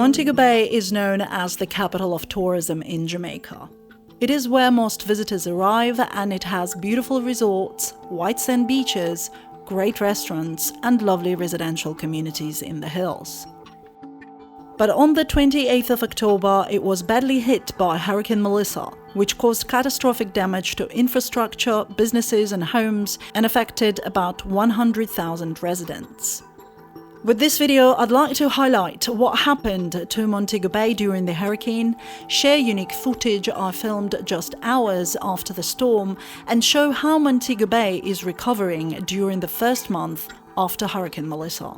Montego Bay is known as the capital of tourism in Jamaica. It is where most visitors arrive, and it has beautiful resorts, white sand beaches, great restaurants, and lovely residential communities in the hills. But on the 28th of October, it was badly hit by Hurricane Melissa, which caused catastrophic damage to infrastructure, businesses and homes, and affected about 100,000 residents. With this video, I'd like to highlight what happened to Montego Bay during the hurricane, share unique footage I filmed just hours after the storm, and show how Montego Bay is recovering during the first month after Hurricane Melissa.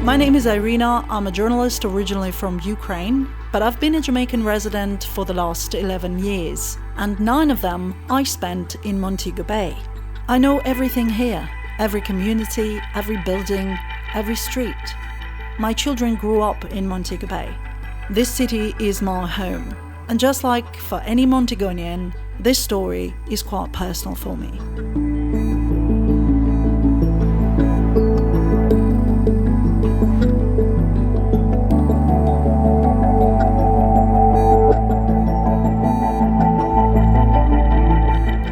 My name is Irina. I'm a journalist originally from Ukraine, but I've been a Jamaican resident for the last 11 years, and 9 of them I spent in Montego Bay. I know everything here, every community, every building, every street. My children grew up in Montego Bay. This city is my home, and just like for any Montegonian, this story is quite personal for me.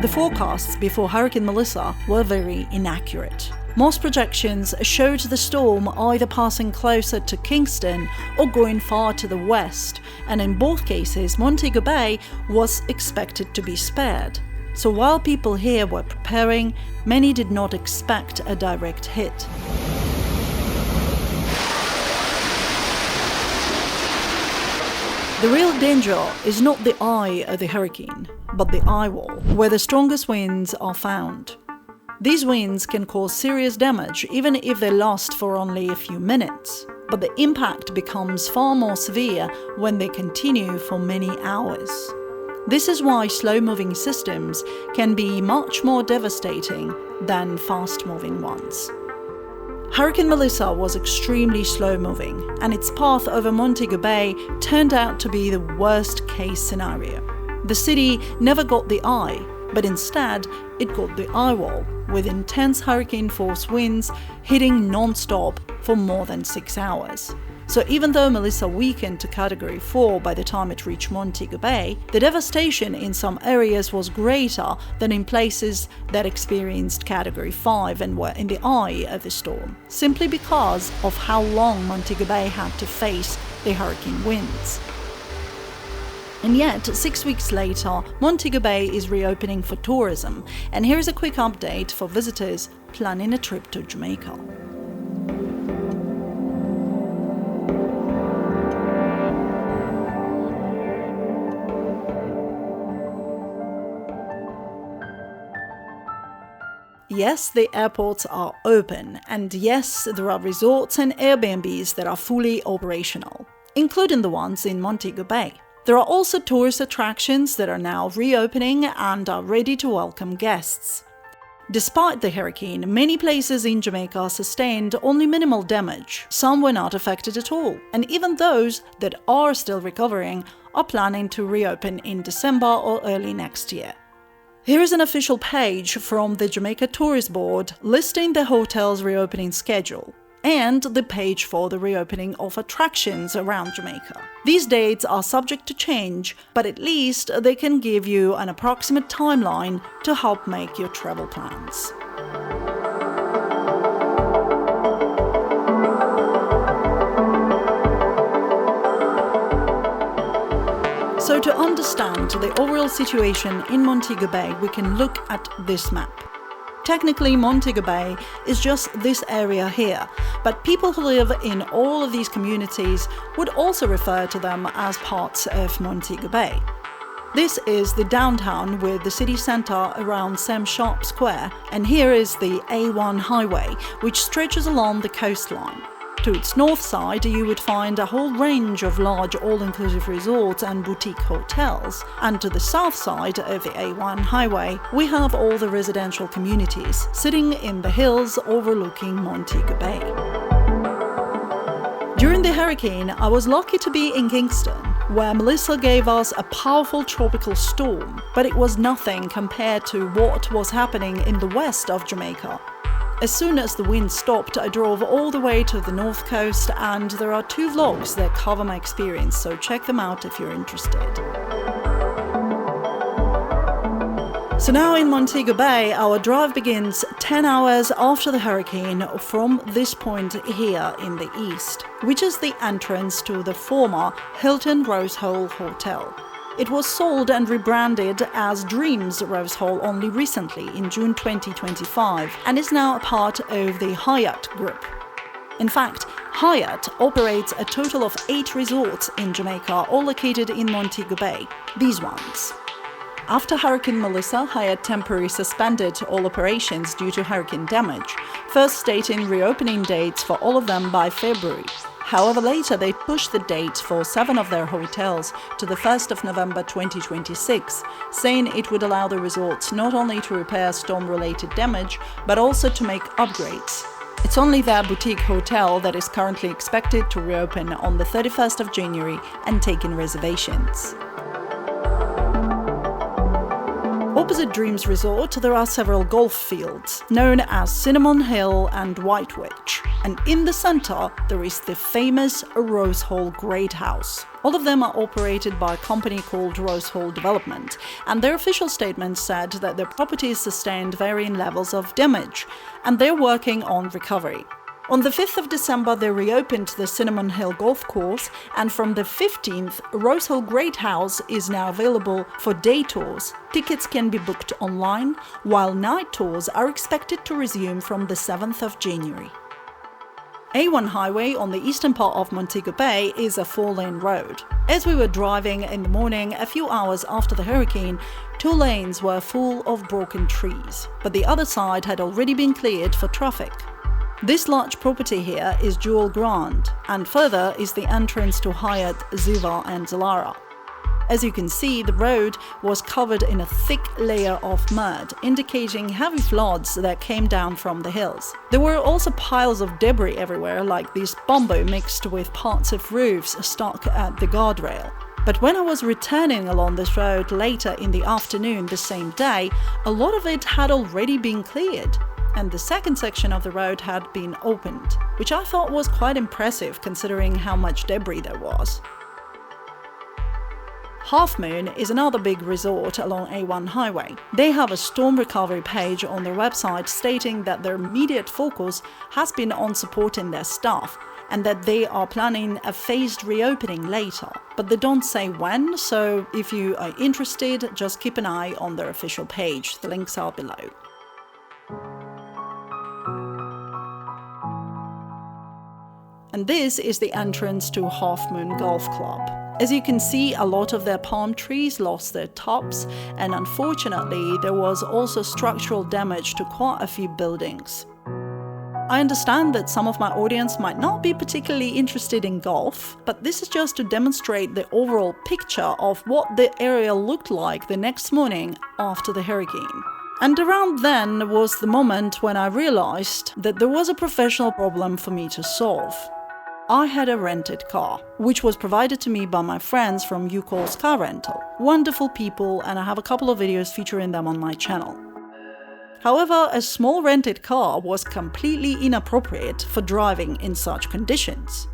The forecasts before Hurricane Melissa were very inaccurate. Most projections showed the storm either passing closer to Kingston or going far to the west, and in both cases Montego Bay was expected to be spared. So while people here were preparing, many did not expect a direct hit. The real danger is not the eye of the hurricane, but the eye wall, where the strongest winds are found. These winds can cause serious damage even if they last for only a few minutes, but the impact becomes far more severe when they continue for many hours. This is why slow-moving systems can be much more devastating than fast-moving ones. Hurricane Melissa was extremely slow-moving, and its path over Montego Bay turned out to be the worst-case scenario. The city never got the eye, but instead it got the eye wall, with intense hurricane-force winds hitting non-stop for more than 6 hours. So even though Melissa weakened to Category 4 by the time it reached Montego Bay, the devastation in some areas was greater than in places that experienced Category 5 and were in the eye of the storm, simply because of how long Montego Bay had to face the hurricane winds. And yet, 6 weeks later, Montego Bay is reopening for tourism, and here's a quick update for visitors planning a trip to Jamaica. Yes, the airports are open, and yes, there are resorts and Airbnbs that are fully operational, including the ones in Montego Bay. There are also tourist attractions that are now reopening and are ready to welcome guests. Despite the hurricane, many places in Jamaica sustained only minimal damage. Some were not affected at all, and even those that are still recovering are planning to reopen in December or early next year. Here is an official page from the Jamaica Tourist Board listing the hotel's reopening schedule, and the page for the reopening of attractions around Jamaica. These dates are subject to change, but at least they can give you an approximate timeline to help make your travel plans. So to understand the overall situation in Montego Bay, we can look at this map. Technically, Montego Bay is just this area here, but people who live in all of these communities would also refer to them as parts of Montego Bay. This is the downtown with the city centre around Sam Sharp Square, and here is the A1 highway, which stretches along the coastline. To its north side, you would find a whole range of large all-inclusive resorts and boutique hotels, and to the south side of the A1 highway, we have all the residential communities sitting in the hills overlooking Montego Bay. During the hurricane, I was lucky to be in Kingston, where Melissa gave us a powerful tropical storm, but it was nothing compared to what was happening in the west of Jamaica. As soon as the wind stopped, I drove all the way to the north coast, and there are 2 vlogs that cover my experience, so check them out if you're interested. So now in Montego Bay, our drive begins 10 hours after the hurricane from this point here in the east, which is the entrance to the former Hilton Rose Hall Hotel. It was sold and rebranded as Dreams Rose Hall only recently in June 2025 and is now a part of the Hyatt group. In fact, Hyatt operates a total of 8 resorts in Jamaica, all located in Montego Bay, these ones. After Hurricane Melissa, Hyatt temporarily suspended all operations due to hurricane damage, first stating reopening dates for all of them by February. However, later they pushed the date for 7 of their hotels to the 1st of November 2026, saying it would allow the resorts not only to repair storm-related damage, but also to make upgrades. It's only their boutique hotel that is currently expected to reopen on the 31st of January and take in reservations. Opposite Dreams Resort, there are several golf fields, known as Cinnamon Hill and White Witch, and in the center there is the famous Rose Hall Great House. All of them are operated by a company called Rose Hall Development, and their official statement said that their properties sustained varying levels of damage, and they're working on recovery. On the 5th of December, they reopened the Cinnamon Hill Golf Course, and from the 15th, Rose Hall Great House is now available for day tours. Tickets can be booked online, while night tours are expected to resume from the 7th of January. A1 highway on the eastern part of Montego Bay is a 4-lane road. As we were driving in the morning, a few hours after the hurricane, 2 lanes were full of broken trees, but the other side had already been cleared for traffic. This large property here is Jewel Grand, and further is the entrance to Hyatt, Ziva and Zalara. As you can see, the road was covered in a thick layer of mud, indicating heavy floods that came down from the hills. There were also piles of debris everywhere, like this bamboo mixed with parts of roofs stuck at the guardrail. But when I was returning along this road later in the afternoon the same day, a lot of it had already been cleared, and the second section of the road had been opened, which I thought was quite impressive considering how much debris there was. Half Moon is another big resort along A1 highway. They have a storm recovery page on their website stating that their immediate focus has been on supporting their staff and that they are planning a phased reopening later. But they don't say when, so if you are interested, just keep an eye on their official page. The links are below. And this is the entrance to Half Moon Golf Club. As you can see, a lot of their palm trees lost their tops, and unfortunately there was also structural damage to quite a few buildings. I understand that some of my audience might not be particularly interested in golf, but this is just to demonstrate the overall picture of what the area looked like the next morning after the hurricane. And around then was the moment when I realized that there was a professional problem for me to solve. I had a rented car, which was provided to me by my friends from Ucals Car Rental. Wonderful people, and I have a couple of videos featuring them on my channel. However, a small rented car was completely inappropriate for driving in such conditions.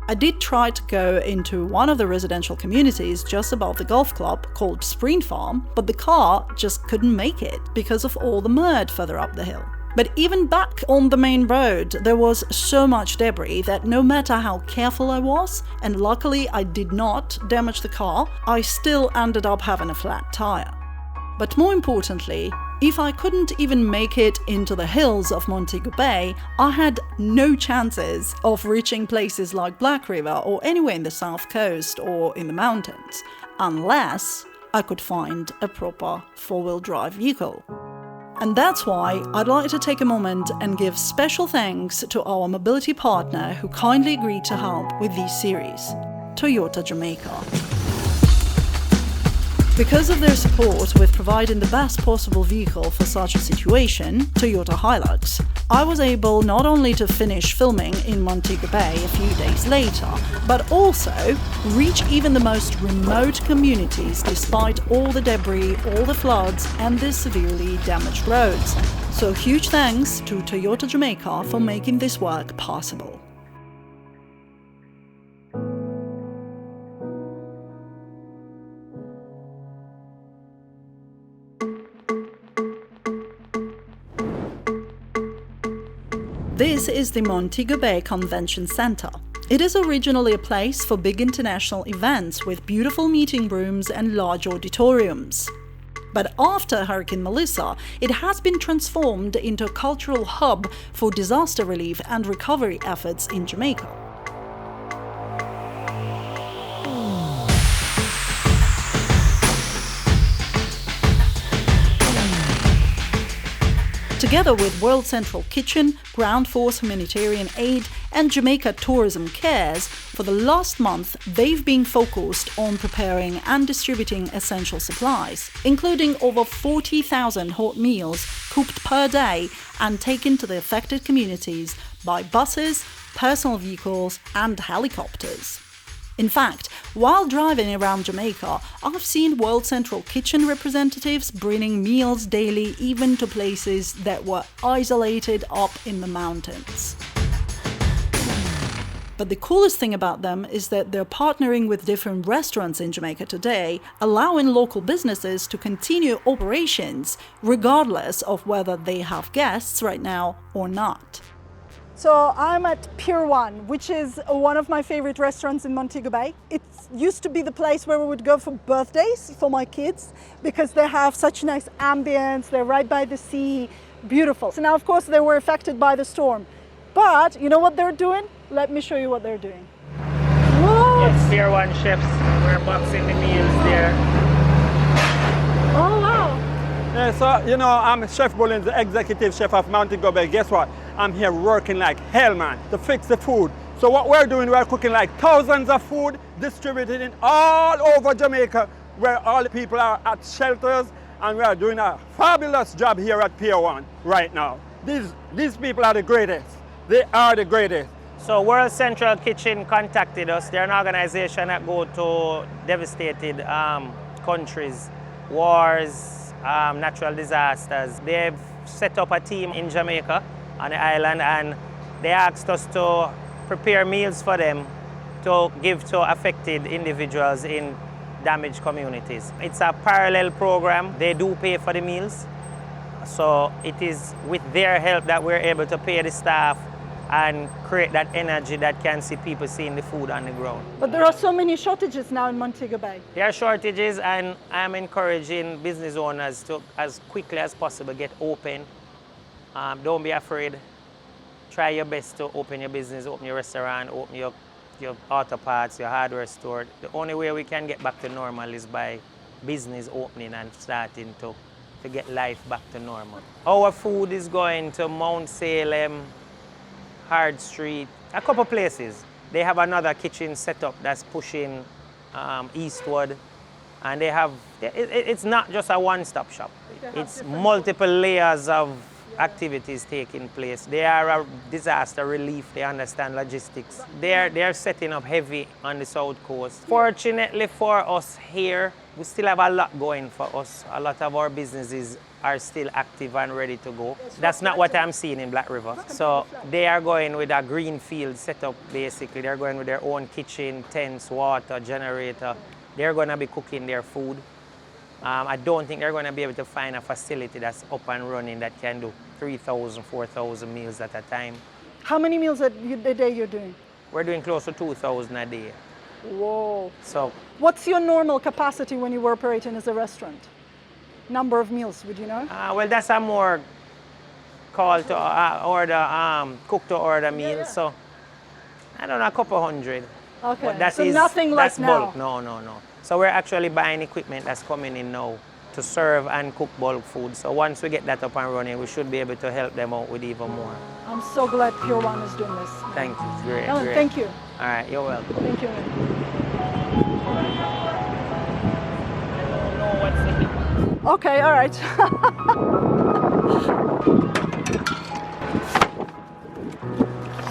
I did try to go into one of the residential communities just above the golf club called Spring Farm, but the car just couldn't make it because of all the mud further up the hill. But even back on the main road, there was so much debris that no matter how careful I was, and luckily I did not damage the car, I still ended up having a flat tire. But more importantly, if I couldn't even make it into the hills of Montego Bay, I had no chances of reaching places like Black River or anywhere in the south coast or in the mountains, unless I could find a proper four-wheel drive vehicle. And that's why I'd like to take a moment and give special thanks to our mobility partner who kindly agreed to help with this series, Toyota Jamaica. Because of their support with providing the best possible vehicle for such a situation, Toyota Hilux, I was able not only to finish filming in Montego Bay a few days later, but also reach even the most remote communities despite all the debris, all the floods, and the severely damaged roads. So huge thanks to Toyota Jamaica for making this work possible. This is the Montego Bay Convention Center. It is originally a place for big international events with beautiful meeting rooms and large auditoriums. But after Hurricane Melissa, it has been transformed into a cultural hub for disaster relief and recovery efforts in Jamaica. Together with World Central Kitchen, Ground Force Humanitarian Aid, and Jamaica Tourism Cares, for the last month they've been focused on preparing and distributing essential supplies, including over 40,000 hot meals cooked per day and taken to the affected communities by buses, personal vehicles, and helicopters. In fact, while driving around Jamaica, I've seen World Central Kitchen representatives bringing meals daily even to places that were isolated up in the mountains. But the coolest thing about them is that they're partnering with different restaurants in Jamaica today, allowing local businesses to continue operations regardless of whether they have guests right now or not. So I'm at Pier One, which is one of my favorite restaurants in Montego Bay. It used to be the place where we would go for birthdays for my kids because they have such nice ambience, they're right by the sea, beautiful. So now of course they were affected by the storm. But you know what they're doing? Let me show you what they're doing. Whoa! Yes, Pier One chefs, we're boxing the meals there. Oh wow! Yeah, so you know, I'm Chef Bullins, the executive chef of Montego Bay. Guess what? I'm here working like hell, man, to fix the food. So what we're doing, we're cooking like thousands of food, distributed in all over Jamaica, where all the people are at shelters, and we are doing a fabulous job here at Pier One right now. These people are the greatest. They are the greatest. So World Central Kitchen contacted us. They're an organization that go to devastated countries, wars, natural disasters. They've set up a team in Jamaica on the island, and they asked us to prepare meals for them to give to affected individuals in damaged communities. It's a parallel program. They do pay for the meals. So it is with their help that we're able to pay the staff and create that energy that can see people seeing the food on the ground. But there are so many shortages now in Montego Bay. There are shortages, and I'm encouraging business owners to, as quickly as possible, get open. Don't be afraid. Try your best to open your business, open your restaurant, open your auto parts, your hardware store. The only way we can get back to normal is by business opening and starting to get life back to normal. Our food is going to Mount Salem, Hard Street, a couple places. They have another kitchen setup that's pushing eastward. And they have, it's not just a one-stop shop. It's multiple layers of activities taking place. They are a disaster relief, they understand logistics. They're setting up heavy on the south coast. Fortunately for us here, we still have a lot going for us. A lot of our businesses are still active and ready to go. That's not what I'm seeing in Black River. So they are going with a greenfield setup basically. They're going with their own kitchen, tents, water, generator. They're going to be cooking their food. I don't think they're going to be able to find a facility that's up and running that can do 3,000, 4,000 meals at a time. How many meals a day you're doing? We're doing close to 2,000 a day. Whoa. So, what's your normal capacity when you were operating as a restaurant? Number of meals, would you know? Well, that's a more call to order, cook to order meals. Yeah. So, I don't know, a couple hundred. Okay, but that so is, nothing like that's now? Bulk. No. So we're actually buying equipment that's coming in now to serve and cook bulk food. So once we get that up and running, we should be able to help them out with even more. I'm so glad Pier One is doing this. Thank you. Great. Ellen, great. thank you. All right, you're welcome. Thank you. what's the hit. Okay, all right.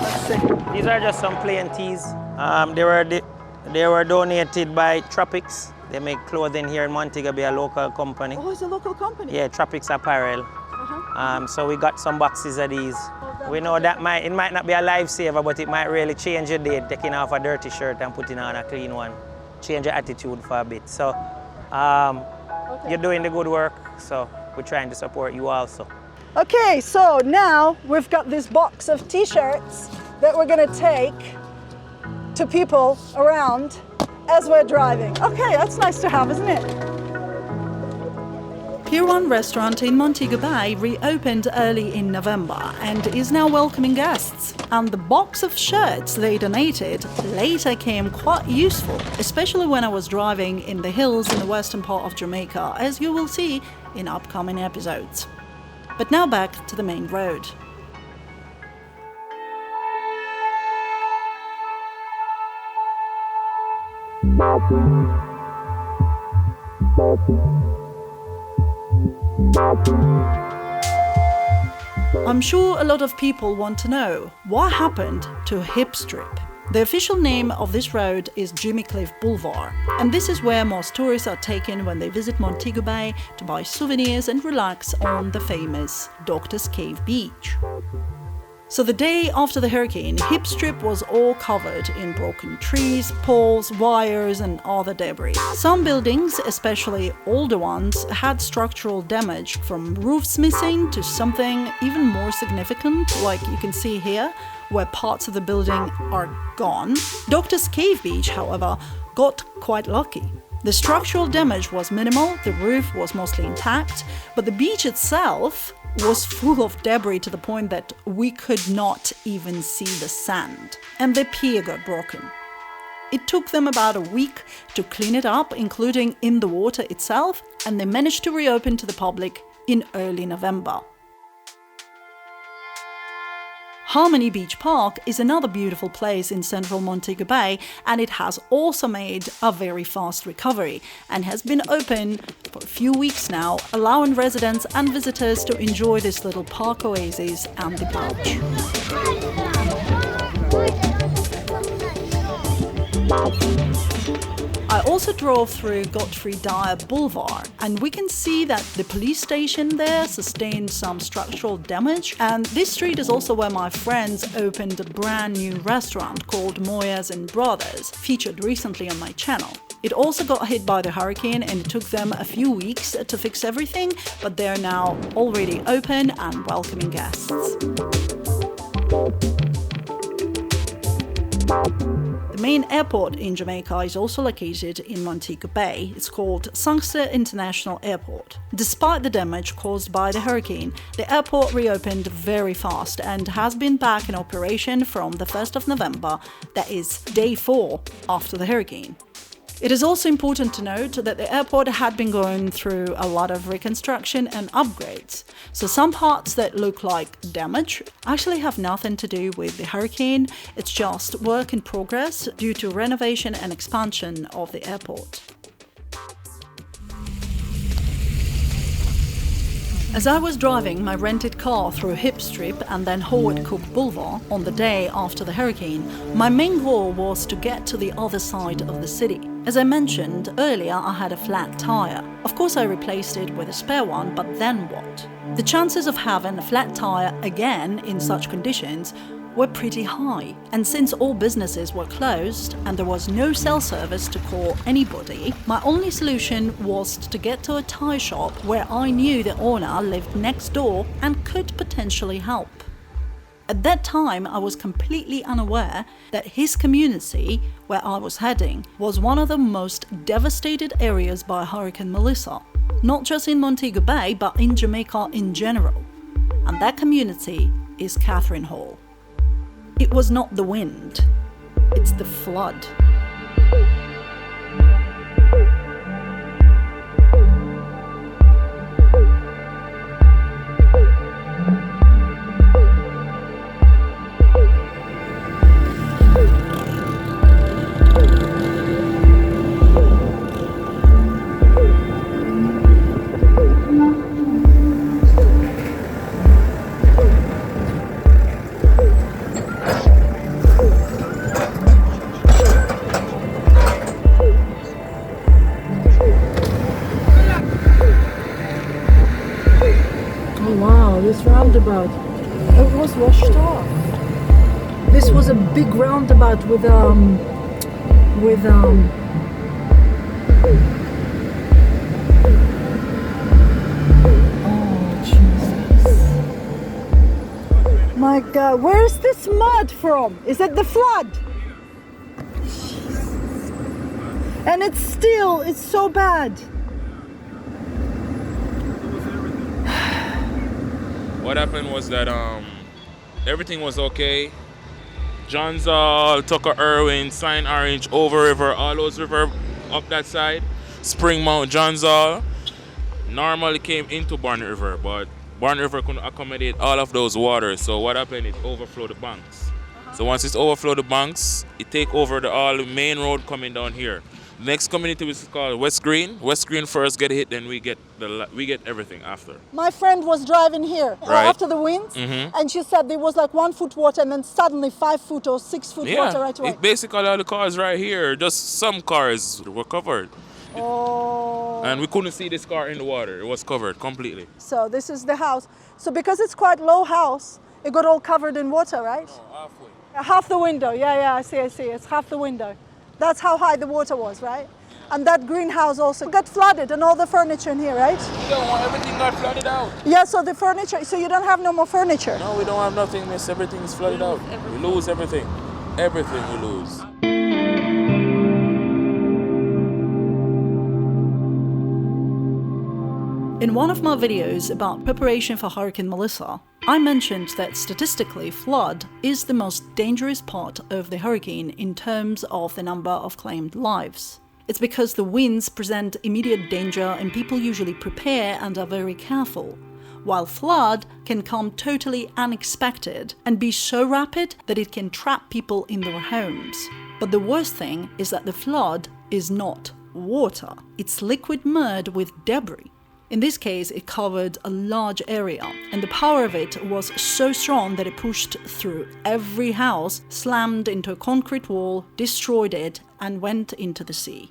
Let's see. These are just some plain tees. They were donated by Tropics. They make clothing here in Montego Bay, a local company. Oh, it's a local company. Yeah, Tropics Apparel. So we got some boxes of these. We know that it might not be a lifesaver, but it might really change your day, taking off a dirty shirt and putting on a clean one. Change your attitude for a bit. So you're doing the good work, so we're trying to support you also. Okay, so now we've got this box of t-shirts that we're gonna take to people around as we're driving. Okay, that's nice to have, isn't it? Pier One Restaurant in Montego Bay reopened early in November and is now welcoming guests. And the box of shirts they donated later came quite useful, especially when I was driving in the hills in the western part of Jamaica, as you will see in upcoming episodes. But now back to the main road. I'm sure a lot of people want to know what happened to Hip Strip. The official name of this road is Jimmy Cliff Boulevard, and this is where most tourists are taken when they visit Montego Bay to buy souvenirs and relax on the famous Doctor's Cave beach. So the day after the hurricane, Hip Strip was all covered in broken trees, poles, wires and other debris. Some buildings, especially older ones, had structural damage, from roofs missing to something even more significant, like you can see here, where parts of the building are gone. Doctor's Cave Beach, however, got quite lucky. The structural damage was minimal, the roof was mostly intact, but the beach itself was full of debris to the point that we could not even see the sand, and the pier got broken. It took them about a week to clean it up, including in the water itself, and they managed to reopen to the public in early November. Harmony Beach Park is another beautiful place in central Montego Bay, and it has also made a very fast recovery and has been open for a few weeks now, allowing residents and visitors to enjoy this little park oasis and the beach. I also drove through Godfrey Dyer Boulevard, and we can see that the police station there sustained some structural damage, and this street is also where my friends opened a brand new restaurant called Moya's and Brothers, featured recently on my channel. It also got hit by the hurricane and it took them a few weeks to fix everything, but they're now already open and welcoming guests. The main airport in Jamaica is also located in Montego Bay. It's called Sangster International Airport. Despite the damage caused by the hurricane, the airport reopened very fast and has been back in operation from the 1st of November, that is day 4 after the hurricane. It is also important to note that the airport had been going through a lot of reconstruction and upgrades, so some parts that look like damage actually have nothing to do with the hurricane, it's just work in progress due to renovation and expansion of the airport. As I was driving my rented car through Hip Strip and then Howard Cook Boulevard on the day after the hurricane, my main goal was to get to the other side of the city. As I mentioned earlier, I had a flat tire. Of course I replaced it with a spare one, but then what? The chances of having a flat tire again in such conditions were pretty high, and since all businesses were closed and there was no cell service to call anybody, my only solution was to get to a Tyre Shop where I knew the owner lived next door and could potentially help. At that time, I was completely unaware that his community, where I was heading, was one of the most devastated areas by Hurricane Melissa, not just in Montego Bay, but in Jamaica in general. And that community is Catherine Hall. It was not the wind, it's the flood. roundabout. It was washed off. This was a big roundabout with oh Jesus. My God, where is this mud from? Is it the flood? And it's so bad. What happened was that everything was okay. John's All, Tucker Irwin, St. Orange, Over River, all those rivers up that side. Spring Mount, John's All normally came into Barn River, but Barn River couldn't accommodate all of those waters. So what happened, it overflowed the banks. So once it's overflowed the banks, it take over the main road coming down here. The next community is called West Green. West Green first get hit, then we get everything after. My friend was driving here Right. after the winds, and she said there was like 1 foot water and then suddenly 5 foot or 6 foot water right away. Basically all the cars right here, just some cars were covered. Oh. And we couldn't see this car in the water. It was covered completely. So this is the house. So because it's quite low house, it got all covered in water, right? Oh, halfway. Half the window, yeah, I see. It's half the window. That's how high the water was, right? And that greenhouse also got flooded and all the furniture in here, right? Everything got flooded out. Yeah, so the furniture, so you don't have no more furniture? No, we don't have nothing, miss. Everything is flooded out. We lose everything. Everything we lose. In one of my videos about preparation for Hurricane Melissa, I mentioned that statistically flood is the most dangerous part of the hurricane in terms of the number of claimed lives. It's because the winds present immediate danger and people usually prepare and are very careful, while flood can come totally unexpected and be so rapid that it can trap people in their homes. But the worst thing is that the flood is not water, it's liquid mud with debris. In this case, it covered a large area, and the power of it was so strong that it pushed through every house, slammed into a concrete wall, destroyed it, and went into the sea.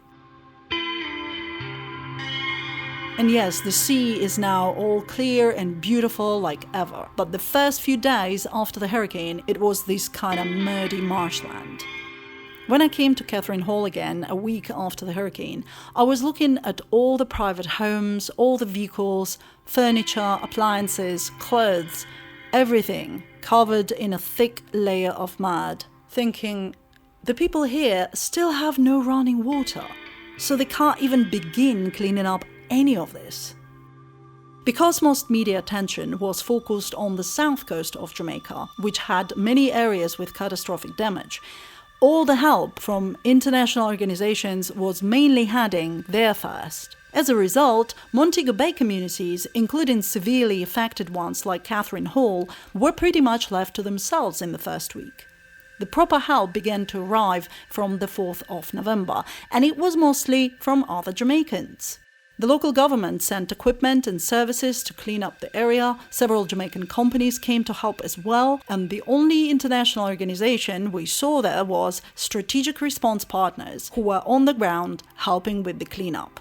And yes, the sea is now all clear and beautiful like ever, but the first few days after the hurricane, it was this kind of muddy marshland. When I came to Catherine Hall again a week after the hurricane, I was looking at all the private homes, all the vehicles, furniture, appliances, clothes, everything covered in a thick layer of mud, thinking, the people here still have no running water, so they can't even begin cleaning up any of this. Because most media attention was focused on the south coast of Jamaica, which had many areas with catastrophic damage, all the help from international organizations was mainly heading there first. As a result, Montego Bay communities, including severely affected ones like Catherine Hall, were pretty much left to themselves in the first week. The proper help began to arrive from the 4th of November, and it was mostly from other Jamaicans. The local government sent equipment and services to clean up the area, several Jamaican companies came to help as well, and the only international organization we saw there was Strategic Response Partners, who were on the ground helping with the cleanup.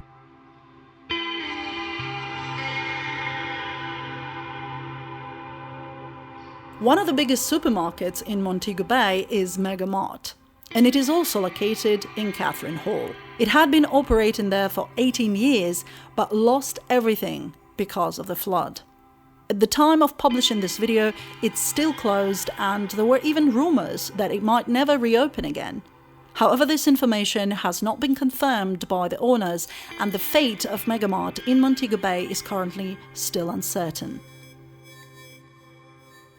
One of the biggest supermarkets in Montego Bay is Megamart, and it is also located in Catherine Hall. It had been operating there for 18 years, but lost everything because of the flood. At the time of publishing this video, it's still closed, and there were even rumors that it might never reopen again. However, this information has not been confirmed by the owners, and the fate of Megamart in Montego Bay is currently still uncertain.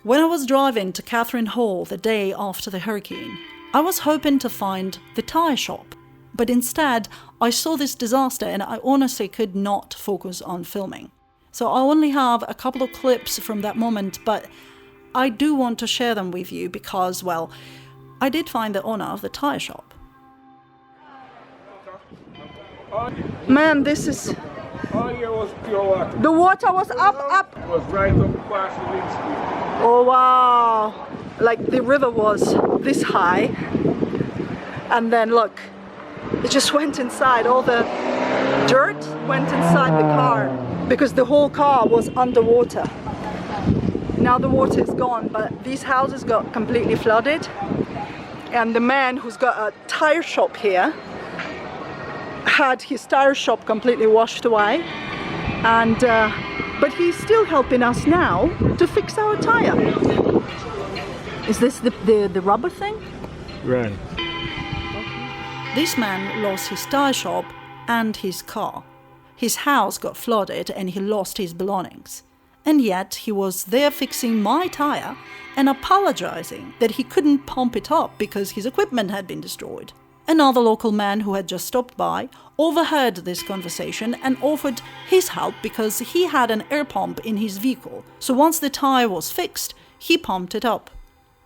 When I was driving to Catherine Hall the day after the hurricane, I was hoping to find the Tyre Shop, but instead I saw this disaster and I honestly could not focus on filming. So I only have a couple of clips from that moment, but I do want to share them with you because, well, I did find the owner of the Tyre Shop. Man, this is... All here was pure water. The water was up. It was right up past the windscreen. Oh wow! Like the river was this high, and then look, it just went inside. All the dirt went inside the car because the whole car was underwater. Now the water is gone, but these houses got completely flooded. And the man who's got a tire shop here had his tire shop completely washed away. And but he's still helping us now to fix our tire. Is this the rubber thing? Right. This man lost his tire shop and his car. His house got flooded and he lost his belongings. And yet he was there fixing my tire and apologizing that he couldn't pump it up because his equipment had been destroyed. Another local man who had just stopped by overheard this conversation and offered his help because he had an air pump in his vehicle. So once the tire was fixed, he pumped it up.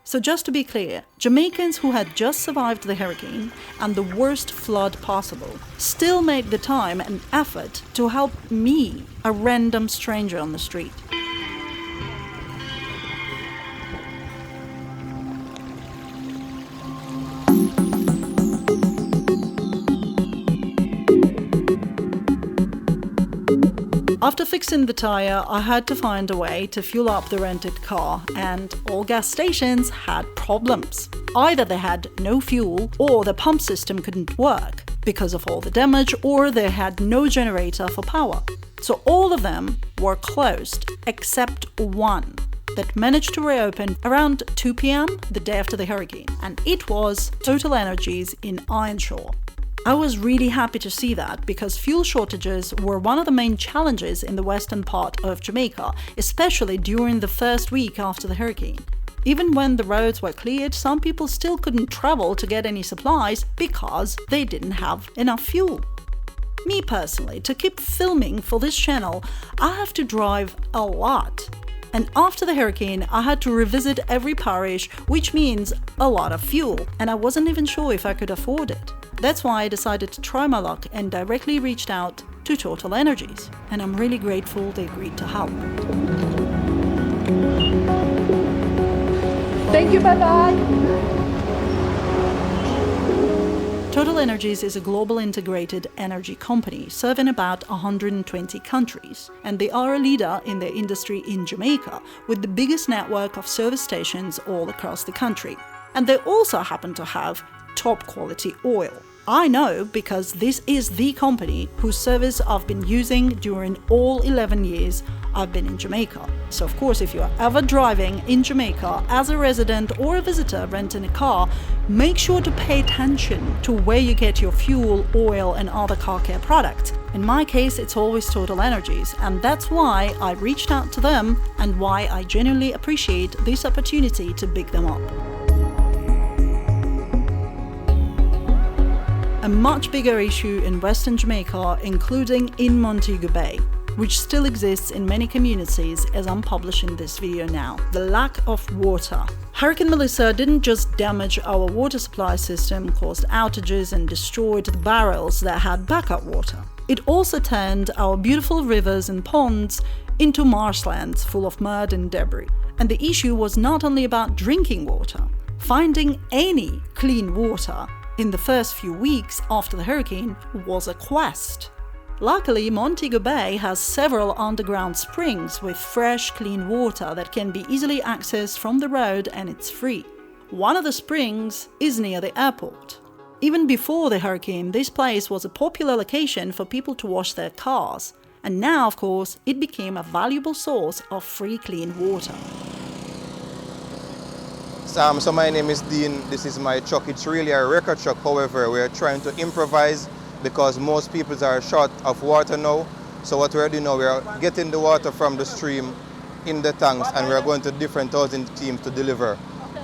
So just to be clear, Jamaicans who had just survived the hurricane and the worst flood possible still made the time and effort to help me, a random stranger on the street. After fixing the tire, I had to find a way to fuel up the rented car, and all gas stations had problems. Either they had no fuel, or the pump system couldn't work because of all the damage, or they had no generator for power. So all of them were closed, except one that managed to reopen around 2 p.m. the day after the hurricane, and it was TotalEnergies in Ironshore. I was really happy to see that because fuel shortages were one of the main challenges in the western part of Jamaica, especially during the first week after the hurricane. Even when the roads were cleared, some people still couldn't travel to get any supplies because they didn't have enough fuel. Me personally, to keep filming for this channel, I have to drive a lot. And after the hurricane, I had to revisit every parish, which means a lot of fuel, and I wasn't even sure if I could afford it. That's why I decided to try my luck and directly reached out to TotalEnergies, and I'm really grateful they agreed to help. Thank you, bye-bye. TotalEnergies is a global integrated energy company serving about 120 countries, and they are a leader in their industry in Jamaica with the biggest network of service stations all across the country. And they also happen to have top quality oil. I know because this is the company whose service I've been using during all 11 years I've been in Jamaica. So of course, if you're ever driving in Jamaica as a resident or a visitor renting a car, make sure to pay attention to where you get your fuel, oil and other car care products. In my case, it's always TotalEnergies, and that's why I reached out to them and why I genuinely appreciate this opportunity to big them up. A much bigger issue in Western Jamaica, including in Montego Bay, which still exists in many communities as I'm publishing this video now: the lack of water. Hurricane Melissa didn't just damage our water supply system, caused outages and destroyed the barrels that had backup water. It also turned our beautiful rivers and ponds into marshlands full of mud and debris. And the issue was not only about drinking water. Finding any clean water in the first few weeks after the hurricane was a quest. Luckily, Montego Bay has several underground springs with fresh, clean water that can be easily accessed from the road, and it's free. One of the springs is near the airport. Even before the hurricane, this place was a popular location for people to wash their cars. And now, of course, it became a valuable source of free, clean water. So my name is Dean. This is my truck. It's really a record truck. However, we're trying to improvise because most people are short of water now. So what we're doing now, we're getting the water from the stream in the tanks, and we're going to different housing teams to deliver.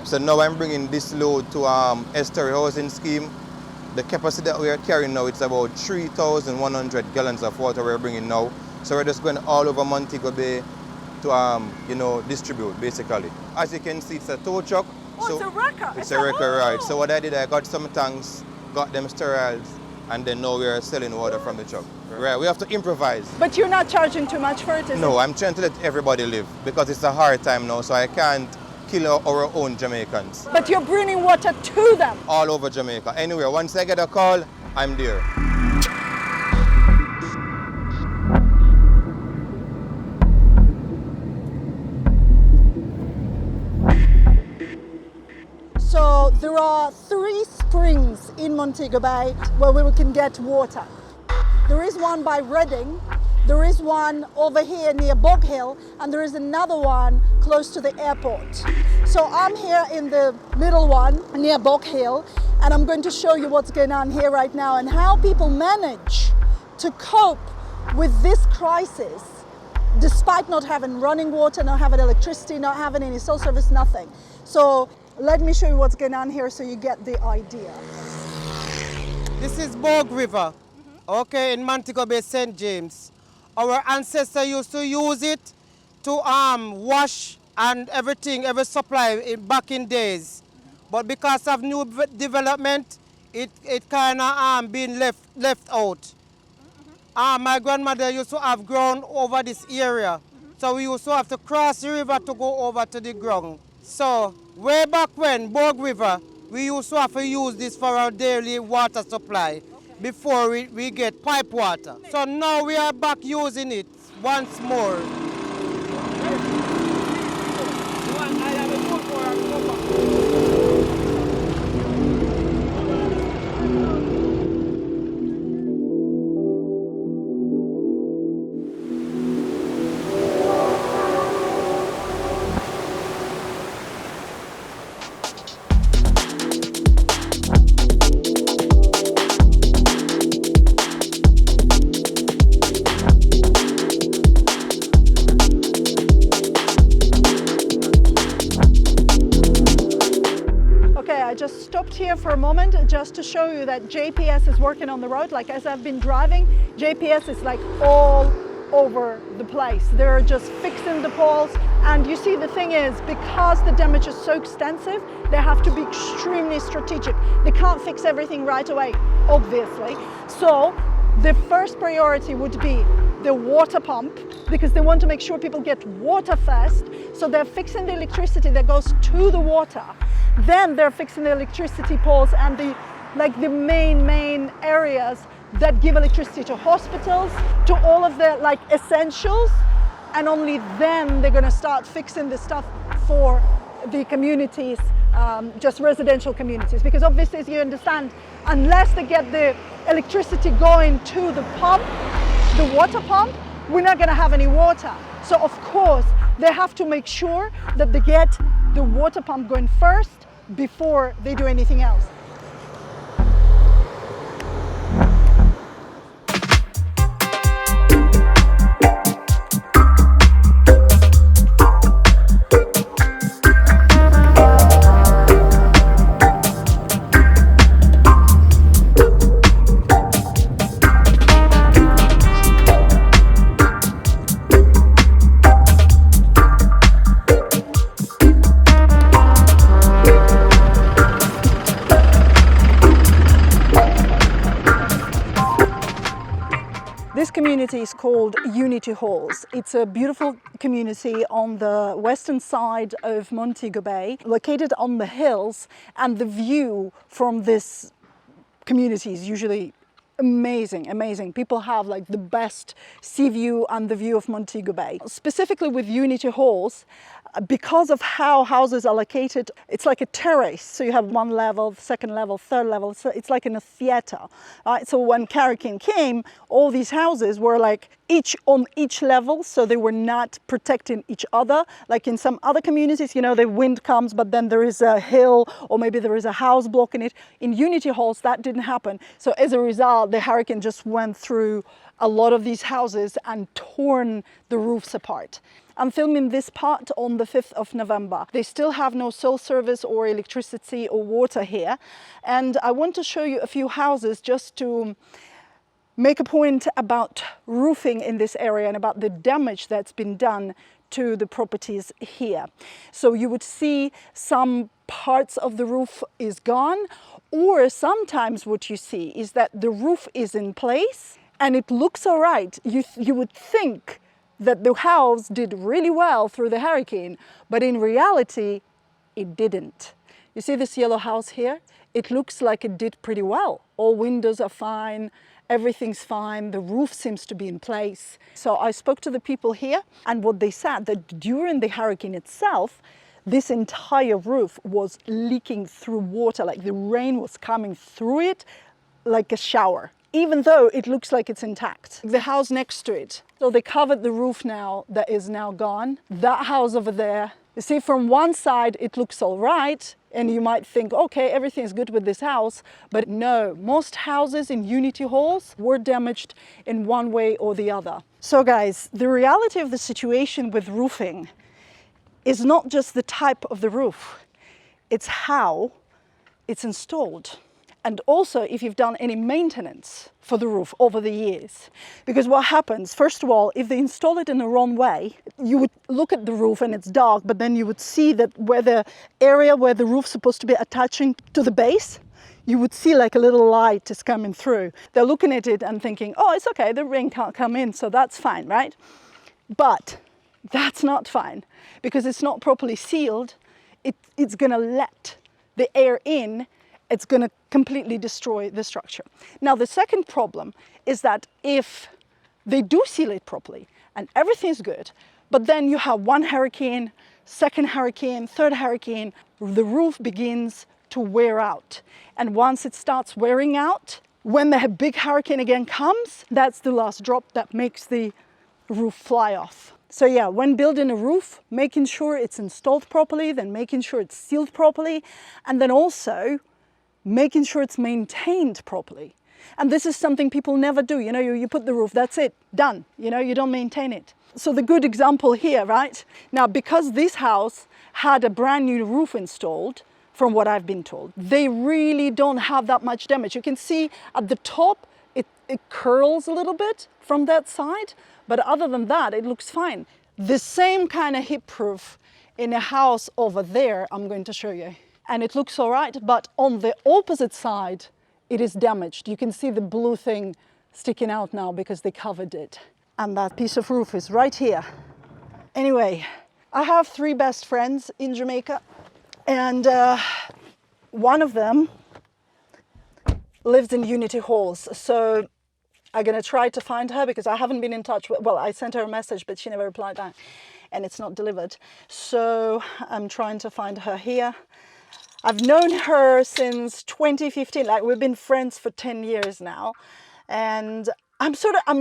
So now I'm bringing this load to Estuary housing scheme. The capacity that we are carrying now, it's about 3,100 gallons of water we're bringing now. So we're just going all over Montego Bay to distribute basically. As you can see, it's a tow truck. Oh, so it's a wrecker. It's a wrecker, right. So what I did, I got some tanks, got them sterilized, and then now we are selling water from the truck. Right, we have to improvise. But you're not charging too much for it, is it? No, I'm trying to let everybody live because it's a hard time now, so I can't kill our own Jamaicans. But you're bringing water to them? All over Jamaica. Anyway, once I get a call, I'm there. there are 3 springs in Montego Bay where we can get water. There is one by Reading, there is one over here near Bog Hill, and there is another one close to the airport. So I'm here in the middle one near Bog Hill, and I'm going to show you what's going on here right now and how people manage to cope with this crisis despite not having running water, not having electricity, not having any cell service, nothing. So let me show you what's going on here so you get the idea. This is Bog River, okay, in Montego Bay, St. James. Our ancestors used to use it to wash and everything, every supply back in days. But because of new development, it kind of been left out. My grandmother used to have ground over this area. So we used to have to cross the river to go over to the ground. So way back when, Bog River, we used to have to use this for our daily water supply before we get pipe water. So now we are back using it once more. Here for a moment just to show you that JPS is working on the road. Like as I've been driving, JPS is like all over the place. They're just fixing the poles, and you see the thing is, because the damage is so extensive, they have to be extremely strategic. They can't fix everything right away, obviously. So the first priority would be the water pump, because they want to make sure people get water first. So they're fixing the electricity that goes to the water. Then they're fixing the electricity poles and the main areas that give electricity to hospitals, to all of the essentials, and only then they're going to start fixing the stuff for the communities, just residential communities. Because obviously, as you understand, unless they get the electricity going to the pump, the water pump, we're not going to have any water. So of course, they have to make sure that they get the water pump going first before they do anything else. This community is called Unity Halls. It's a beautiful community on the western side of Montego Bay, located on the hills, and the view from this community is usually amazing. People have the best sea view and the view of Montego Bay. Specifically with Unity Halls, because of how houses are located, it's like a terrace. So you have one level, second level, third level. So it's like in a theater. Right? So when hurricane came, all these houses were each on each level, so they were not protecting each other. Like in some other communities, the wind comes, but then there is a hill, or maybe there is a house blocking it. In Unity Halls, that didn't happen. So as a result, the hurricane just went through a lot of these houses and torn the roofs apart. I'm filming this part on the 5th of November. They still have no cell service or electricity or water here. And I want to show you a few houses just to make a point about roofing in this area and about the damage that's been done to the properties here. So you would see some parts of the roof is gone, or sometimes what you see is that the roof is in place and it looks all right. You would think that the house did really well through the hurricane, but in reality, it didn't. You see this yellow house here? It looks like it did pretty well. All windows are fine, everything's fine, the roof seems to be in place. So I spoke to the people here, and what they said, that during the hurricane itself, this entire roof was leaking through water, like the rain was coming through it like a shower, even though it looks like it's intact. The house next to it, so they covered the roof now, that is now gone. That house over there, you see from one side it looks all right, and you might think, okay, everything's good with this house, but no, most houses in Unity halls were damaged in one way or the other. So guys, the reality of the situation with roofing is not just the type of the roof, it's how it's installed. And also if you've done any maintenance for the roof over the years. Because what happens, first of all, if they install it in the wrong way, you would look at the roof and it's dark, but then you would see that where the area where the roof's supposed to be attaching to the base, you would see like a little light is coming through. They're looking at it and thinking, oh, it's okay, the rain can't come in, so that's fine, right? But that's not fine, because it's not properly sealed. It's gonna let the air in, it's gonna completely destroy the structure. Now, the second problem is that if they do seal it properly and everything's good, but then you have one hurricane, second hurricane, third hurricane, the roof begins to wear out. And once it starts wearing out, when the big hurricane again comes, that's the last drop that makes the roof fly off. So yeah, when building a roof, making sure it's installed properly, then making sure it's sealed properly, and then also making sure it's maintained properly. And this is something people never do. You know, you put the roof, that's it, done. You know, you don't maintain it. So the good example here, right? Now, because this house had a brand new roof installed, from what I've been told, they really don't have that much damage. You can see at the top, it curls a little bit from that side, but other than that, it looks fine. The same kind of hip roof in a house over there, I'm going to show you. And it looks all right, but on the opposite side, it is damaged. You can see the blue thing sticking out now because they covered it. And that piece of roof is right here. Anyway, I have 3 best friends in Jamaica, and one of them lives in Unity halls. So I'm gonna try to find her because I haven't been in touch with, well, I sent her a message, but she never replied back and it's not delivered. So I'm trying to find her here. I've known her since 2015, like we've been friends for 10 years now. And I'm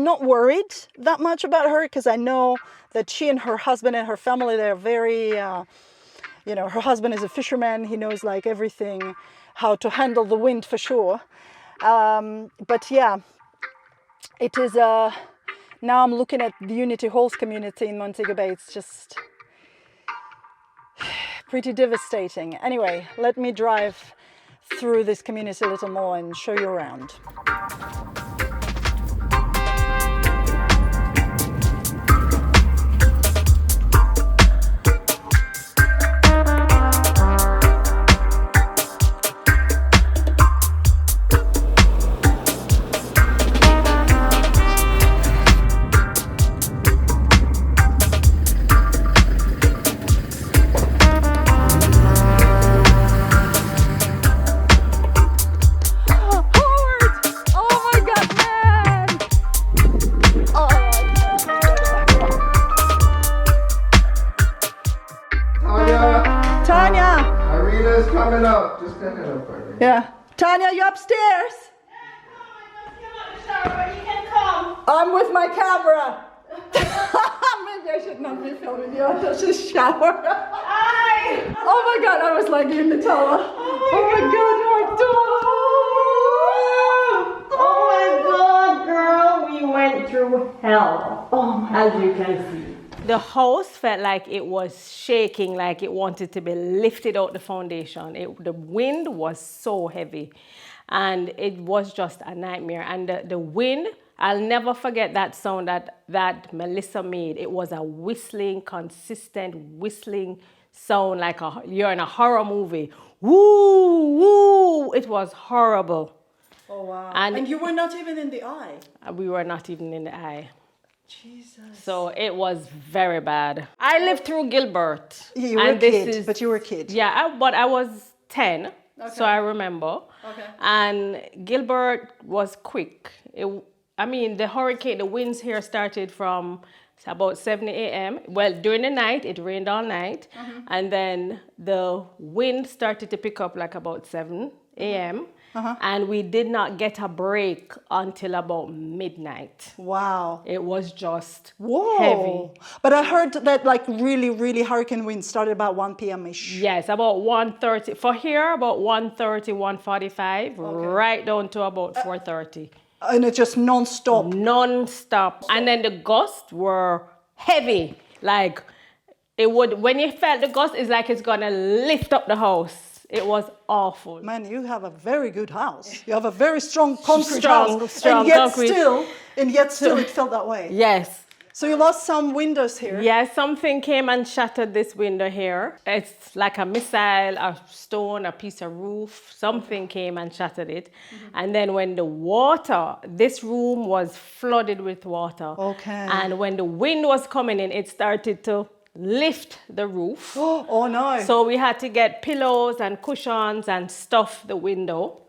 not worried that much about her because I know that she and her husband and her family, they're very, you know, her husband is a fisherman. He knows like everything, how to handle the wind for sure. But yeah, it is, now I'm looking at the Unity Halls community in Montego Bay. It's just pretty devastating. Anyway, let me drive through this community a little more and show you around. Yeah. Tanya, you upstairs? I'm with my camera. Maybe I should not be filming you. I'll just shower. Hi. Oh my God, I was like in the tower. Oh my God, Oh my God, girl, we went through hell. Oh, as you can see. The house felt like it was shaking, like it wanted to be lifted out the foundation. The wind was so heavy and it was just a nightmare. And the wind, I'll never forget that sound that Melissa made. It was a whistling, consistent whistling sound like you're in a horror movie. Woo, woo, it was horrible. Oh wow. And you were not even in the eye? We were not even in the eye. Jesus. So it was very bad. I lived through Gilbert. You were a kid, but you were a kid. Yeah, but I was 10, okay. So I remember. Okay. And Gilbert was quick. I mean, the hurricane, the winds here started from It's about 7 a.m. Well, during the night, it rained all night. And then the wind started to pick up like about 7 a.m. And we did not get a break until about midnight. Wow. It was just Whoa. heavy. But I heard that like really, really hurricane winds started about 1 p.m.-ish. Yes, about 1:30. For here, about 1:30, 1:45, right down to about 4:30. And it's just non-stop. Non-stop. And then the gusts were heavy. Like, it would, when you felt the gust, it's like it's gonna lift up the house. It was awful. Man, you have a very good house. You have a very strong concrete Strong house. And yet concrete. still it felt that way. Yes. So you lost some windows here. Yeah, something came and shattered this window here. It's like a missile, a stone, a piece of roof. Something came and shattered it. And then when the water, this room was flooded with water. Okay. And when the wind was coming in, it started to lift the roof. Oh no. So we had to get pillows and cushions and stuff the window.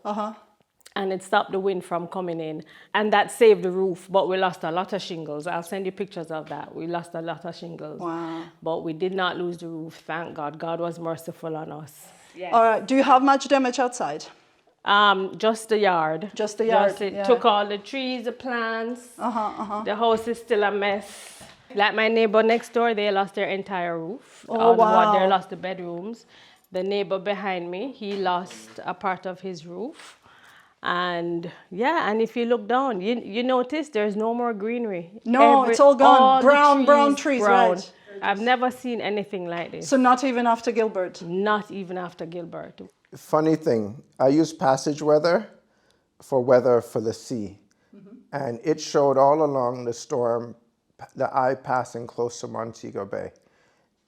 And it stopped the wind from coming in. And that saved the roof, but we lost a lot of shingles. I'll send you pictures of that. We lost a lot of shingles. Wow. But we did not lose the roof, thank God. God was merciful on us. Yes. All right. Do you have much damage outside? Just the yard. Just the yard, It yeah. took all the trees, the plants. The house is still a mess. Like my neighbor next door, they lost their entire roof. Oh, wow. They lost the bedrooms. The neighbor behind me, he lost a part of his roof. And yeah, and if you look down, you notice there's no more greenery. No, it's all gone. All Brown trees, brown. right. I've never seen anything like this. So not even after Gilbert? Not even after Gilbert. Funny thing, I use passage weather for the sea. And it showed all along the storm, the eye passing close to Montego Bay.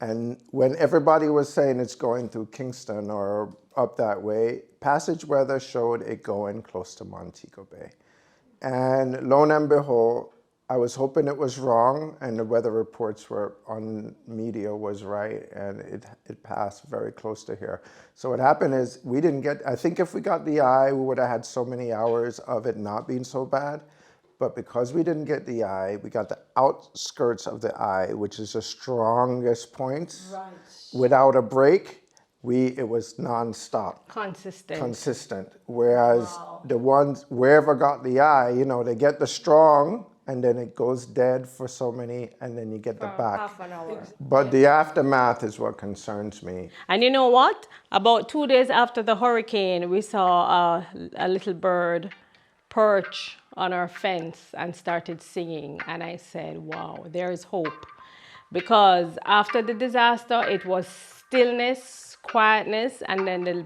And when everybody was saying it's going through Kingston or up that way, passage weather showed it going close to Montego Bay. And lo and behold, I was hoping it was wrong and the weather reports were on media was right, and it passed very close to here. So what happened is we didn't get, I think if we got the eye, we would have had so many hours of it not being so bad. But because we didn't get the eye, we got the outskirts of the eye, which is the strongest point. Right. Without a break, it was non-stop. Consistent. Whereas the ones, wherever got the eye, they get the strong, and then it goes dead for so many, and then you get the back. Half an hour. But the aftermath is what concerns me. And you know what? About 2 days after the hurricane, we saw a little bird perch on our fence and started singing. And I said, wow, there is hope. Because after the disaster, it was stillness, quietness, and then the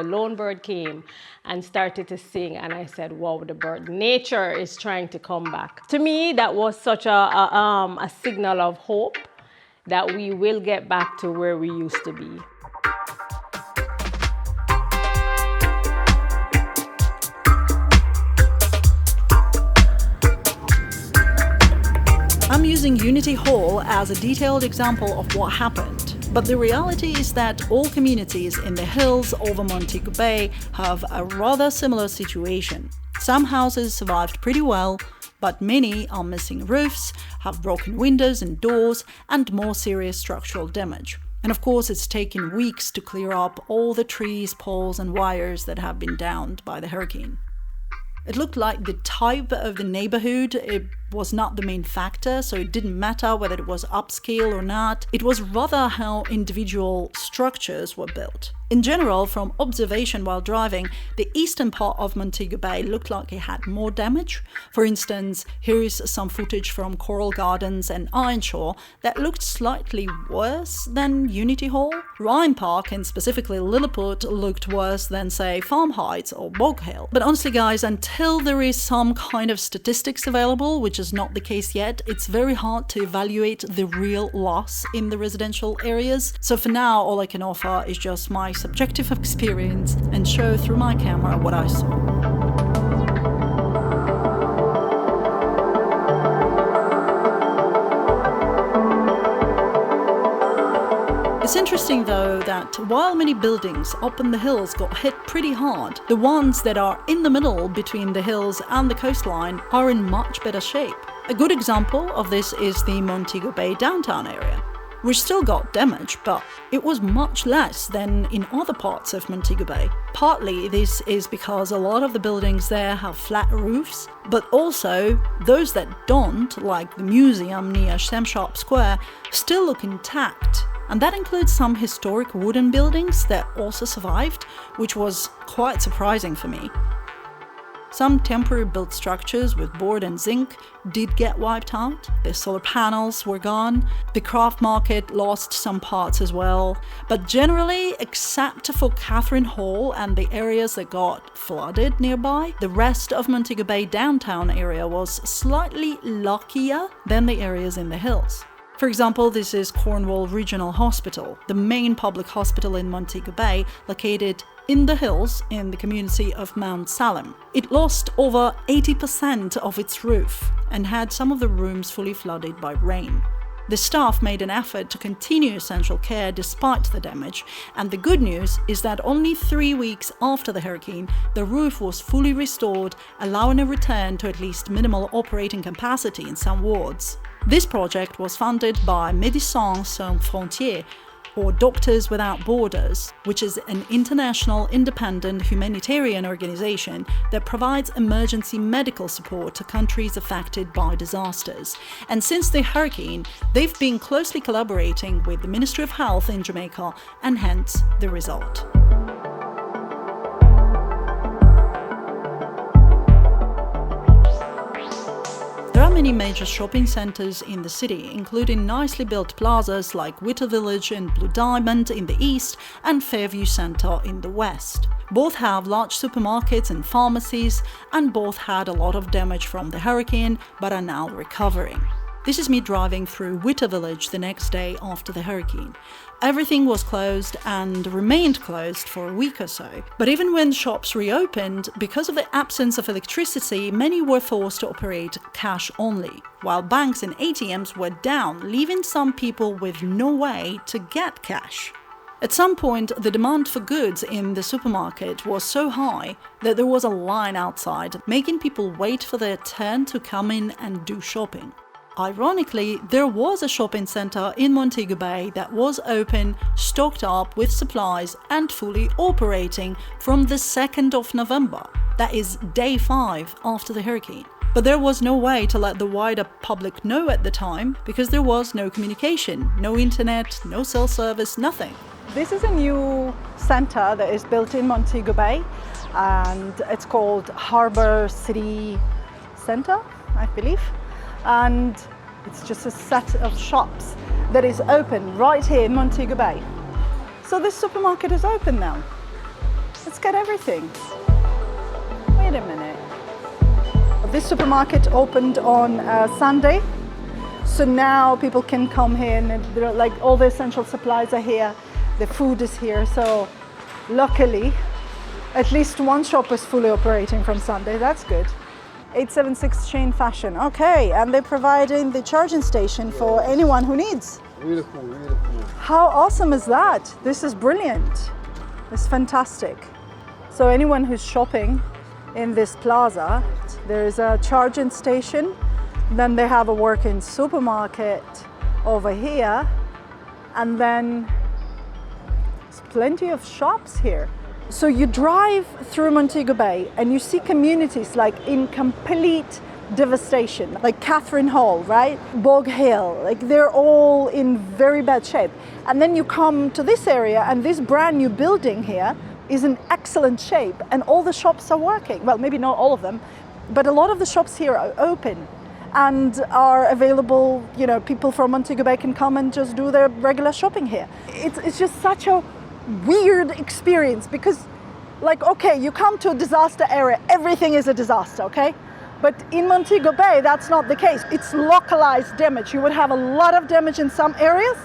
lone bird came and started to sing. And I said, wow, nature is trying to come back. To me, that was such a signal of hope that we will get back to where we used to be. I'm using Unity Hall as a detailed example of what happened, but the reality is that all communities in the hills over Montego Bay have a rather similar situation. Some houses survived pretty well, but many are missing roofs, have broken windows and doors, and more serious structural damage. And of course, it's taken weeks to clear up all the trees, poles, and wires that have been downed by the hurricane. It looked like the type of the neighborhood, it was not the main factor, so it didn't matter whether it was upscale or not. It was rather how individual structures were built. In general, from observation while driving, the eastern part of Montego Bay looked like it had more damage. For instance, here is some footage from Coral Gardens and Ironshore that looked slightly worse than Unity Hall. Ryan Park, and specifically Lilliput, looked worse than, say, Farm Heights or Bog Hill. But honestly, guys, until there is some kind of statistics available, which is not the case yet, it's very hard to evaluate the real loss in the residential areas. So for now, all I can offer is just my subjective experience and show through my camera what I saw. It's interesting though that while many buildings up in the hills got hit pretty hard, the ones that are in the middle between the hills and the coastline are in much better shape. A good example of this is the Montego Bay Downtown area, which still got damage, but it was much less than in other parts of Montego Bay. Partly this is because a lot of the buildings there have flat roofs, but also those that don't, like the museum near Sangster Square, still look intact. And that includes some historic wooden buildings that also survived, which was quite surprising for me. Some temporary built structures with board and zinc did get wiped out. The solar panels were gone. The craft market lost some parts as well. But generally, except for Catherine Hall and the areas that got flooded nearby, the rest of Montego Bay Downtown area was slightly luckier than the areas in the hills. For example, this is Cornwall Regional Hospital, the main public hospital in Montego Bay, located in the hills in the community of Mount Salem. It lost over 80% of its roof and had some of the rooms fully flooded by rain. The staff made an effort to continue essential care despite the damage, and the good news is that only 3 weeks after the hurricane, the roof was fully restored, allowing a return to at least minimal operating capacity in some wards. This project was funded by Médecins Sans Frontières, or Doctors Without Borders, which is an international independent humanitarian organization that provides emergency medical support to countries affected by disasters. And since the hurricane, they've been closely collaborating with the Ministry of Health in Jamaica, and hence the result. There are many major shopping centers in the city, including nicely built plazas like Witter Village and Blue Diamond in the east and Fairview Center in the west. Both have large supermarkets and pharmacies, and both had a lot of damage from the hurricane but are now recovering. This is me driving through Witter Village the next day after the hurricane. Everything was closed and remained closed for a week or so. But even when shops reopened, because of the absence of electricity, many were forced to operate cash only, while banks and ATMs were down, leaving some people with no way to get cash. At some point, the demand for goods in the supermarket was so high that there was a line outside, making people wait for their turn to come in and do shopping. Ironically, there was a shopping center in Montego Bay that was open, stocked up with supplies and fully operating from the 2nd of November. That is day 5 after the hurricane. But there was no way to let the wider public know at the time because there was no communication, no internet, no cell service, nothing. This is a new center that is built in Montego Bay, and it's called Harbour City Center, I believe. And it's just a set of shops that is open right here in Montego Bay. So this supermarket is open now. It's got everything. Wait a minute. This supermarket opened on Sunday, so now people can come here and like all the essential supplies are here, the food is here. So luckily, at least one shop is fully operating from Sunday. That's good. 876 Chain Fashion. Okay, and they're providing the charging station for anyone who needs. Really cool, really cool. How awesome is that? This is brilliant. It's fantastic. So anyone who's shopping in this plaza, there is a charging station. Then they have a working supermarket over here. And then there's plenty of shops here. So you drive through Montego Bay and you see communities like in complete devastation, like Catherine Hall, right? Bog Hill, like they're all in very bad shape. And then you come to this area and this brand new building here is in excellent shape and all the shops are working. Well, maybe not all of them, but a lot of the shops here are open and are available. You know, people from Montego Bay can come and just do their regular shopping here. It's just such a weird experience because, like, okay, you come to a disaster area, everything is a disaster, okay? But in Montego Bay, that's not the case. It's localized damage. You would have a lot of damage in some areas,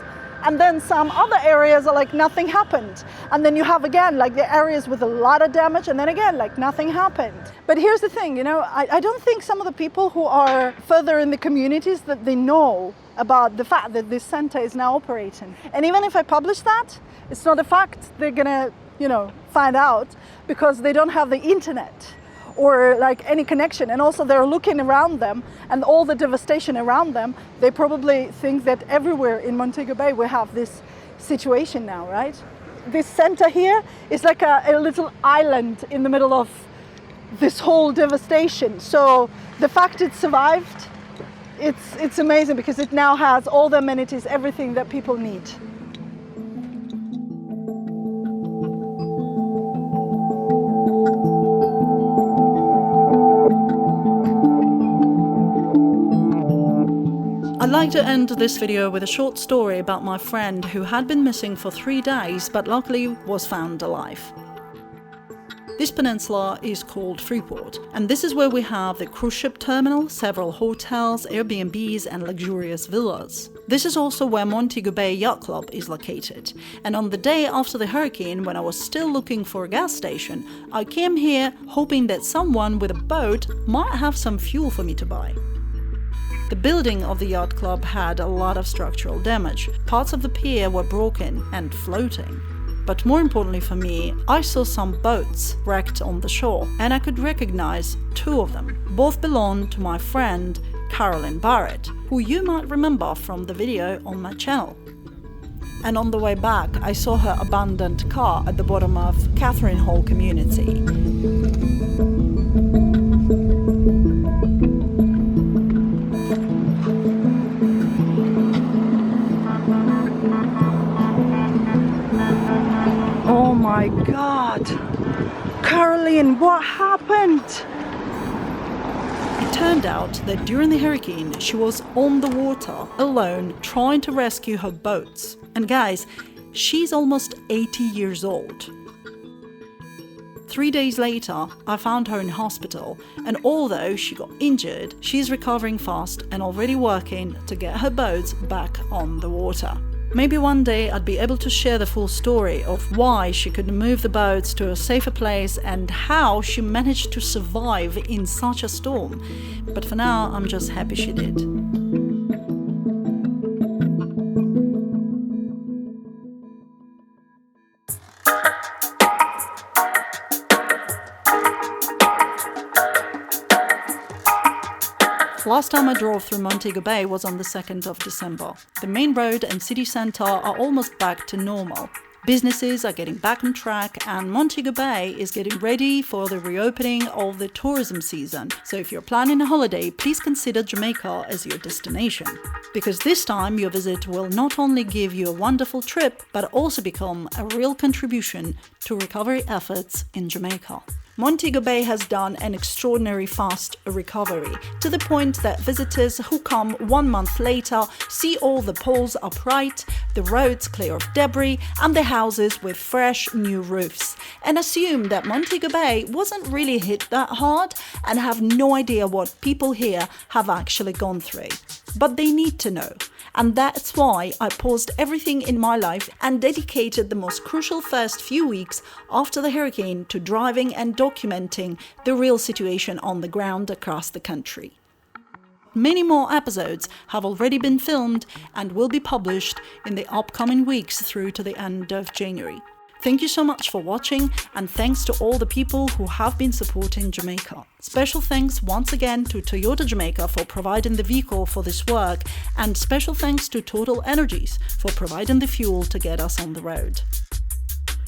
and then some other areas are like nothing happened. And then you have again, like the areas with a lot of damage, and then again, like nothing happened. But here's the thing, you know, I don't think some of the people who are further in the communities that they know about the fact that this center is now operating. And even if I publish that, it's not a fact they're gonna, you know, find out because they don't have the internet or like any connection. And also they're looking around them and all the devastation around them. They probably think that everywhere in Montego Bay we have this situation now, right? This center here is like a little island in the middle of this whole devastation. So the fact it survived, it's amazing because it now has all the amenities, everything that people need. I'd like to end this video with a short story about my friend who had been missing for 3 days but luckily was found alive. This peninsula is called Freeport, and this is where we have the cruise ship terminal, several hotels, Airbnbs and luxurious villas. This is also where Montego Bay Yacht Club is located, and on the day after the hurricane, when I was still looking for a gas station, I came here hoping that someone with a boat might have some fuel for me to buy. The building of the yacht club had a lot of structural damage. Parts of the pier were broken and floating. But more importantly for me, I saw some boats wrecked on the shore, and I could recognize 2 of them. Both belonged to my friend Caroline Barrett, who you might remember from the video on my channel. And on the way back, I saw her abandoned car at the bottom of Catherine Hall community. Oh my God! Caroline, what happened? It turned out that during the hurricane, she was on the water, alone, trying to rescue her boats. And guys, she's almost 80 years old. 3 days later, I found her in hospital, and although she got injured, she's recovering fast and already working to get her boats back on the water. Maybe one day I'd be able to share the full story of why she could move the boats to a safer place and how she managed to survive in such a storm. But for now, I'm just happy she did. Last time I drove through Montego Bay was on the 2nd of December. The main road and city centre are almost back to normal. Businesses are getting back on track, and Montego Bay is getting ready for the reopening of the tourism season. So if you're planning a holiday, please consider Jamaica as your destination. Because this time your visit will not only give you a wonderful trip, but also become a real contribution to recovery efforts in Jamaica. Montego Bay has done an extraordinary fast recovery, to the point that visitors who come 1 month later see all the poles upright, the roads clear of debris, and the houses with fresh new roofs, and assume that Montego Bay wasn't really hit that hard and have no idea what people here have actually gone through. But they need to know. And that's why I paused everything in my life and dedicated the most crucial first few weeks after the hurricane to driving and documenting the real situation on the ground across the country. Many more episodes have already been filmed and will be published in the upcoming weeks through to the end of January. Thank you so much for watching, and thanks to all the people who have been supporting Jamaica. Special thanks once again to Toyota Jamaica for providing the vehicle for this work, and special thanks to TotalEnergies for providing the fuel to get us on the road.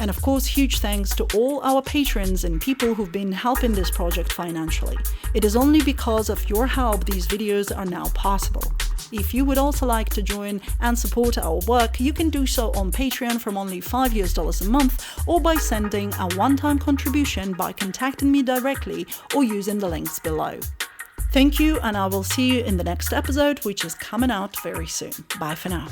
And of course, huge thanks to all our patrons and people who've been helping this project financially. It is only because of your help these videos are now possible. If you would also like to join and support our work, you can do so on Patreon from only $5 a month, or by sending a one-time contribution by contacting me directly or using the links below. Thank you, and I will see you in the next episode, which is coming out very soon. Bye for now.